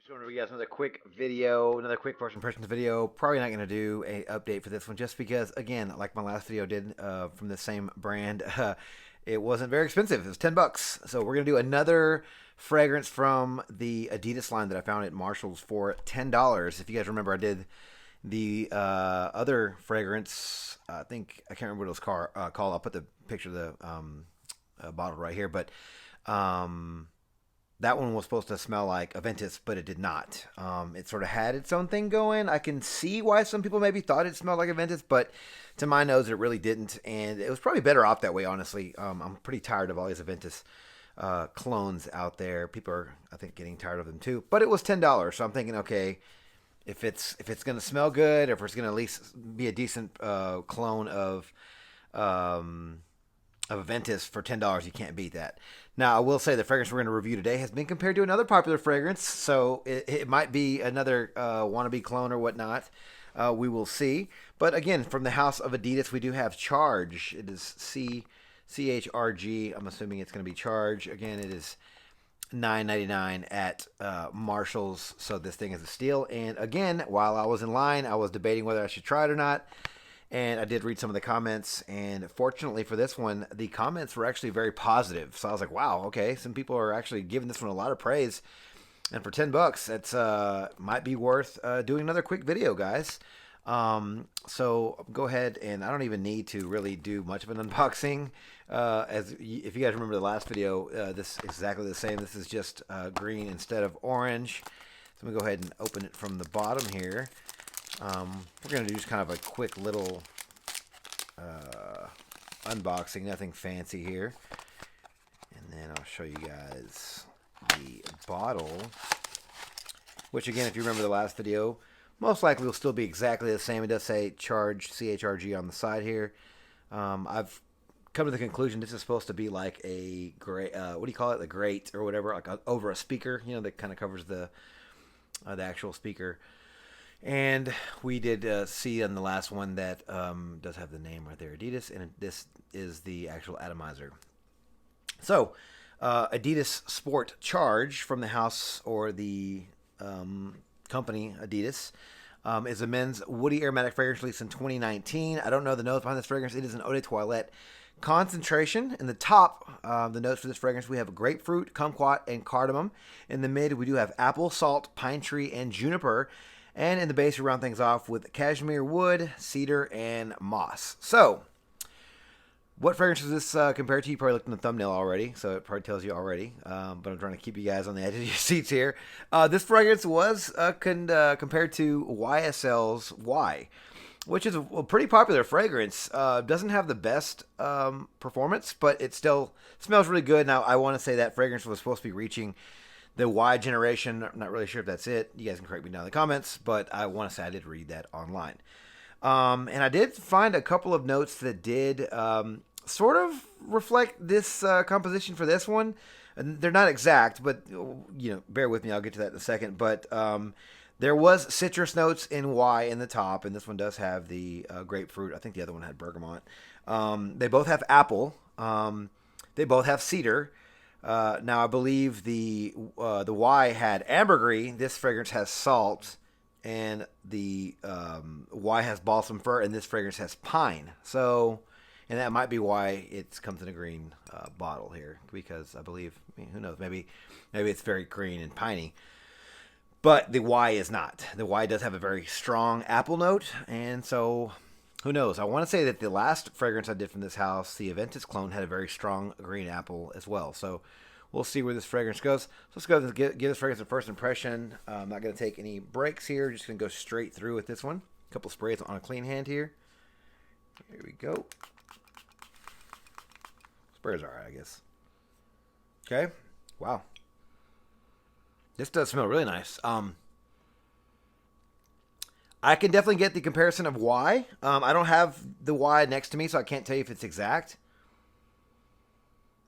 Just wanted to give you guys another quick video, another quick first impressions video. Probably not going to do a update for this one just because, again, like my last video did from the same brand, it wasn't very expensive. It was $10. So we're going to do another fragrance from the Adidas line that I found at Marshall's for $10. If you guys remember, I did the other fragrance. I can't remember what it was called. I'll put the picture of the bottle right here, but. That one was supposed to smell like Aventus, but it did not. It sort of had its own thing going. I can see why some people maybe thought it smelled like Aventus, but to my nose, it really didn't. And it was probably better off that way, honestly. I'm pretty tired of all these Aventus clones out there. People are, I think, getting tired of them too. But it was $10, so I'm thinking, okay, if it's going to smell good, or if it's going to at least be a decent clone of Aventus for $10, you can't beat that. Now, I will say the fragrance we're going to review today has been compared to another popular fragrance, so it might be another wannabe clone or whatnot. We will see. But again, from the house of Adidas, we do have CHRG. It is CHRG. I'm assuming it's going to be CHRG. Again, it is $9.99 at Marshall's, so this thing is a steal. And again, while I was in line, I was debating whether I should try it or not. And I did read some of the comments, and fortunately for this one, the comments were actually very positive. So I was like, wow, okay, some people are actually giving this one a lot of praise. And for $10, it's might be worth doing another quick video, guys. So go ahead, and I don't even need to really do much of an unboxing. If you guys remember the last video, this is exactly the same. This is just green instead of orange. So I'm going to go ahead and open it from the bottom here. We're going to do just kind of a quick little unboxing, nothing fancy here. And then I'll show you guys the bottle, which again, if you remember the last video, most likely will still be exactly the same. It does say CHRG on the side here. I've come to the conclusion this is supposed to be like a great, what do you call it? The grate or whatever, like over a speaker, that kind of covers the actual speaker. And we did see on the last one that does have the name right there, Adidas, and this is the actual atomizer. So, Adidas Sport Charge from the house or the company Adidas is a men's woody aromatic fragrance released in 2019. I don't know the notes behind this fragrance. It is an eau de toilette concentration. In the top, the notes for this fragrance, we have grapefruit, kumquat, and cardamom. In the mid, we do have apple, salt, pine tree, and juniper. And in the base, we round things off with cashmere wood, cedar, and moss. So, what fragrance is this compared to? You probably looked in the thumbnail already, so it probably tells you already. But I'm trying to keep you guys on the edge of your seats here. This fragrance was compared to YSL's Y, which is a pretty popular fragrance. Doesn't have the best performance, but it still smells really good. Now, I want to say that fragrance was supposed to be reaching the Y generation. I'm not really sure if that's it. You guys can correct me down in the comments, but I want to say I did read that online. And I did find a couple of notes that did sort of reflect this composition for this one. And they're not exact, but bear with me. I'll get to that in a second. But there was citrus notes in Y in the top, and this one does have the grapefruit. I think the other one had bergamot. They both have apple. They both have cedar. Now, I believe the Y had ambergris. This fragrance has salt, and the Y has balsam fir, and this fragrance has pine. So, and that might be why it comes in a green bottle here, because I believe, who knows, maybe it's very green and piney. But the Y is not. The Y does have a very strong apple note, and so who knows? I want to say that the last fragrance I did from this house, the Aventus clone, had a very strong green apple as well. So we'll see where this fragrance goes. So let's go and give this fragrance a first impression. I'm not going to take any breaks here. Just going to go straight through with this one. A couple sprays on a clean hand here. Here we go. Sprays are alright, I guess. Okay. Wow. This does smell really nice. I can definitely get the comparison of Y. I don't have the Y next to me, so I can't tell you if it's exact.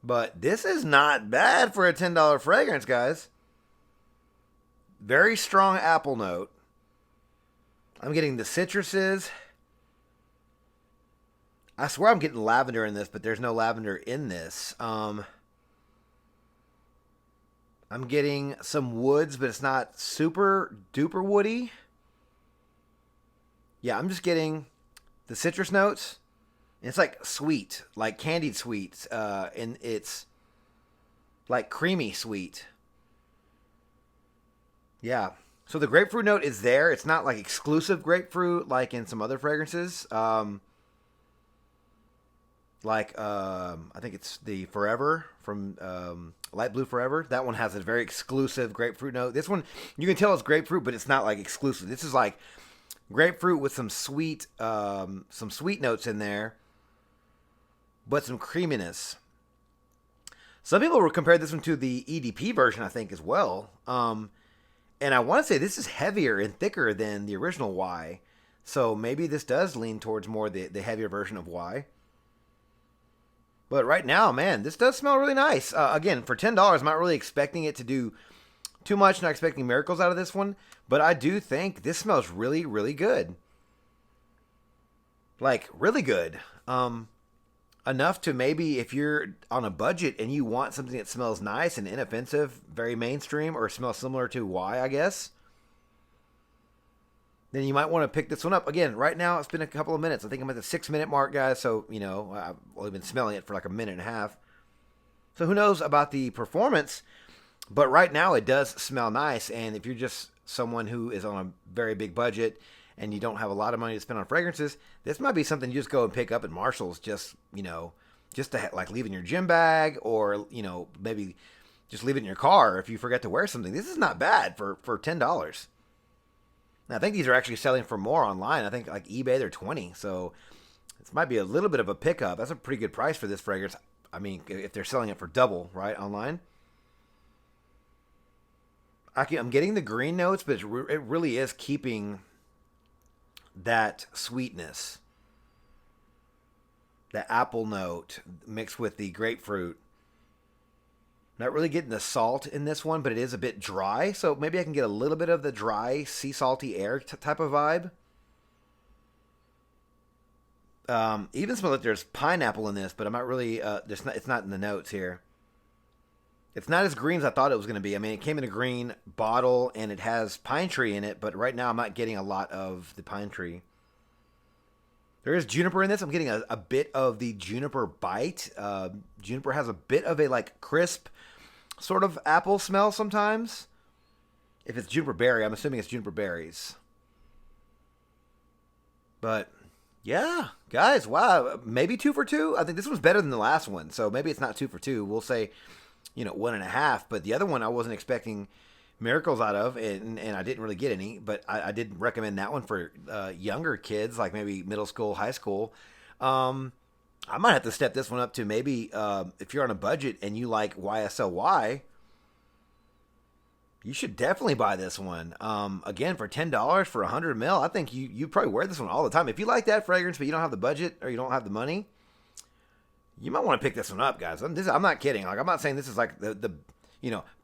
But this is not bad for a $10 fragrance, guys. Very strong apple note. I'm getting the citruses. I swear I'm getting lavender in this, but there's no lavender in this. I'm getting some woods, but it's not super duper woody. Yeah, I'm just getting the citrus notes. It's like sweet, like candied sweet, and it's like creamy sweet. Yeah. So the grapefruit note is there. It's not like exclusive grapefruit like in some other fragrances. I think it's the Forever from Light Blue Forever. That one has a very exclusive grapefruit note. This one you can tell it's grapefruit, but it's not like exclusive. This is like grapefruit with some sweet notes in there, but some creaminess. Some people will compare this one to the EDP version, I think, as well. And I want to say this is heavier and thicker than the original Y. So maybe this does lean towards more the heavier version of Y. But right now, man, this does smell really nice. Again, for $10, I'm not really expecting it to do too much. Not expecting miracles out of this one. But I do think this smells really, really good. Like, really good. Enough to maybe, if you're on a budget and you want something that smells nice and inoffensive, very mainstream, or smells similar to Y, I guess, then you might want to pick this one up. Again, right now, it's been a couple of minutes. I think I'm at the 6-minute mark, guys. So, I've only been smelling it for like a minute and a half. So who knows about the performance? But right now, it does smell nice. And if you're just someone who is on a very big budget and you don't have a lot of money to spend on fragrances, this might be something you just go and pick up at Marshall's just to like leave in your gym bag, or, maybe just leave it in your car if you forget to wear something. This is not bad for $10. Now, I think these are actually selling for more online. I think like eBay, they're $20. So this might be a little bit of a pickup. That's a pretty good price for this fragrance. I mean, if they're selling it for double, right, online. I'm getting the green notes, but it really is keeping that sweetness, the apple note mixed with the grapefruit. Not really getting the salt in this one, but it is a bit dry. So maybe I can get a little bit of the dry, sea salty air type of vibe. Even smell like there's pineapple in this, but I'm not really. It's not in the notes here. It's not as green as I thought it was going to be. I mean, it came in a green bottle and it has pine tree in it, but right now I'm not getting a lot of the pine tree. There is juniper in this. I'm getting a bit of the juniper bite. Juniper has a bit of a like crisp sort of apple smell sometimes. If it's juniper berry, I'm assuming it's juniper berries. But yeah, guys, wow, maybe 2 for 2. I think this one's better than the last one, so maybe it's not 2 for 2. We'll say, 1.5. But the other one I wasn't expecting miracles out of, and I didn't really get any. But I did recommend that one for younger kids, like maybe middle school, high school. I might have to step this one up to maybe if you're on a budget and you like YSLY, you should definitely buy this one. Again, for $10 for 100 ml, I think you probably wear this one all the time. If you like that fragrance but you don't have the budget or you don't have the money, you might want to pick this one up, guys. I'm not kidding. Like, I'm not saying this is like the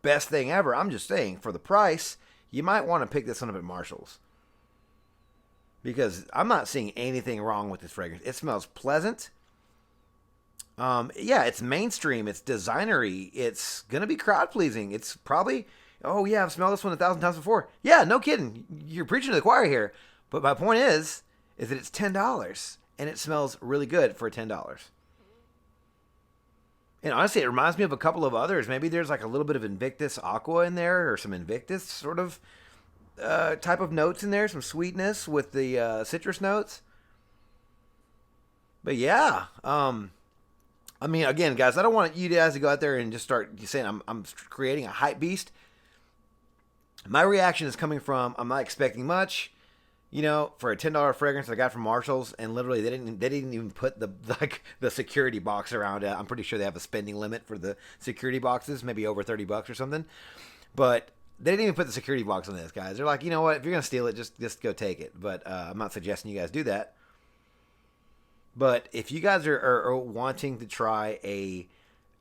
best thing ever. I'm just saying for the price, you might want to pick this one up at Marshall's. Because I'm not seeing anything wrong with this fragrance. It smells pleasant. Yeah, it's mainstream. It's designery. It's going to be crowd pleasing. It's probably, oh yeah, I've smelled this one 1,000 times before. Yeah, no kidding. You're preaching to the choir here. But my point is that it's $10 and it smells really good for $10. And honestly, it reminds me of a couple of others. Maybe there's like a little bit of Invictus Aqua in there, or some Invictus sort of type of notes in there, some sweetness with the citrus notes. But yeah, I mean, again, guys, I don't want you guys to go out there and just start saying I'm creating a hype beast. My reaction is coming from I'm not expecting much, for a $10 fragrance I got from Marshalls, and literally they didn't even put the security box around it. I'm pretty sure they have a spending limit for the security boxes, maybe over $30 or something. But they didn't even put the security box on this, guys. They're like, you know what? If you're gonna steal it, just go take it. But I'm not suggesting you guys do that. But if you guys are wanting to try a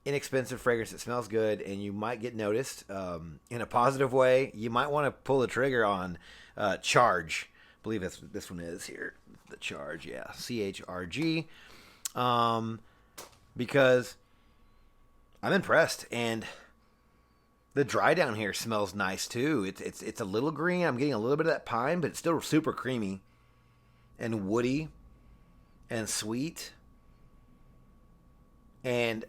inexpensive fragrance that smells good and you might get noticed in a positive way, you might want to pull the trigger on CHRG. I believe that's what this one is here. The CHRG, yeah. CHRG. Because I'm impressed. And The dry down here smells nice too. It's a little green. I'm getting a little bit of that pine, but it's still super creamy and woody and sweet. And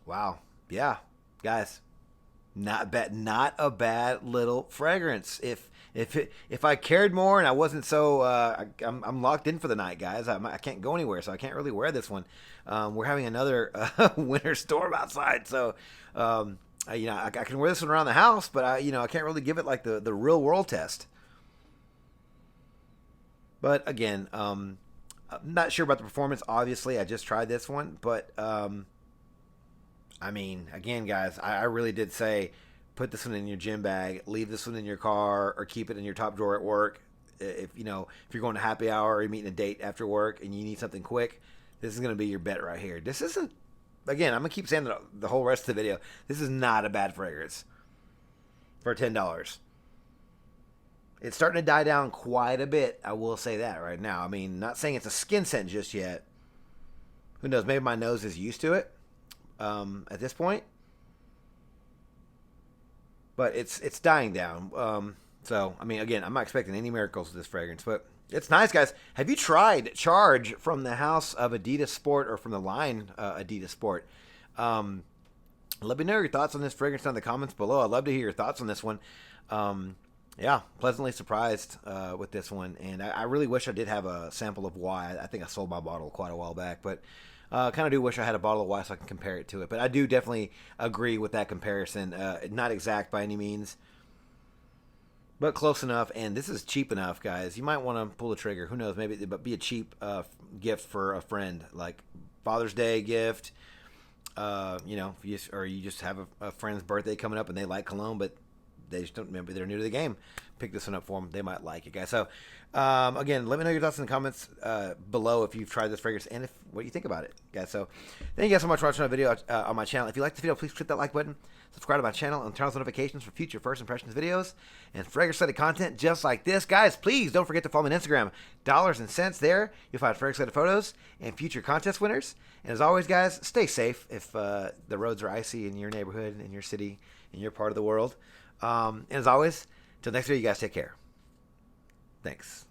wow, yeah, guys, not bad. Not a bad little fragrance. If I cared more and I wasn't so I'm locked in for the night, guys. I can't go anywhere, so I can't really wear this one. We're having another winter storm outside, so I can wear this one around the house, but I can't really give it like the real world test. But again, I'm not sure about the performance. Obviously, I just tried this one, but I mean, again, guys, I really did say put this one in your gym bag, leave this one in your car, or keep it in your top drawer at work. If you're going to happy hour or you're meeting a date after work and you need something quick, this is going to be your bet right here. This isn't. Again, I'm gonna keep saying the whole rest of the video. This is not a bad fragrance for $10. It's starting to die down quite a bit. I will say that right now. I mean, not saying it's a skin scent just yet. Who knows? Maybe my nose is used to it at this point. But it's dying down. So, I mean, again, I'm not expecting any miracles with this fragrance, but it's nice, guys. Have you tried CHRG from the house of Adidas Sport or from the line Adidas Sport? Let me know your thoughts on this fragrance down in the comments below. I'd love to hear your thoughts on this one. Yeah, pleasantly surprised with this one. And I really wish I did have a sample of Y. I think I sold my bottle quite a while back, but kind of do wish I had a bottle of Y so I can compare it to it. But I do definitely agree with that comparison. Not exact by any means, but close enough. And this is cheap enough, guys. You might want to pull the trigger. Who knows? Maybe it'd be a cheap gift for a friend, like Father's Day gift. If you just have a friend's birthday coming up and they like cologne, but they just don't remember, they're new to the game. Pick this one up for them. They might like it, guys. So, again, let me know your thoughts in the comments below if you've tried this fragrance and what you think about it, guys. So, thank you guys so much for watching my video on my channel. If you like the video, please click that like button, subscribe to my channel, and turn on notifications for future first impressions videos and fragrance-related content just like this, guys. Please don't forget to follow me on Instagram. Dollars and cents there. You'll find fragrance-related photos and future contest winners. And as always, guys, stay safe if the roads are icy in your neighborhood, in your city, in your part of the world. And as always, until next video, you guys take care. Thanks.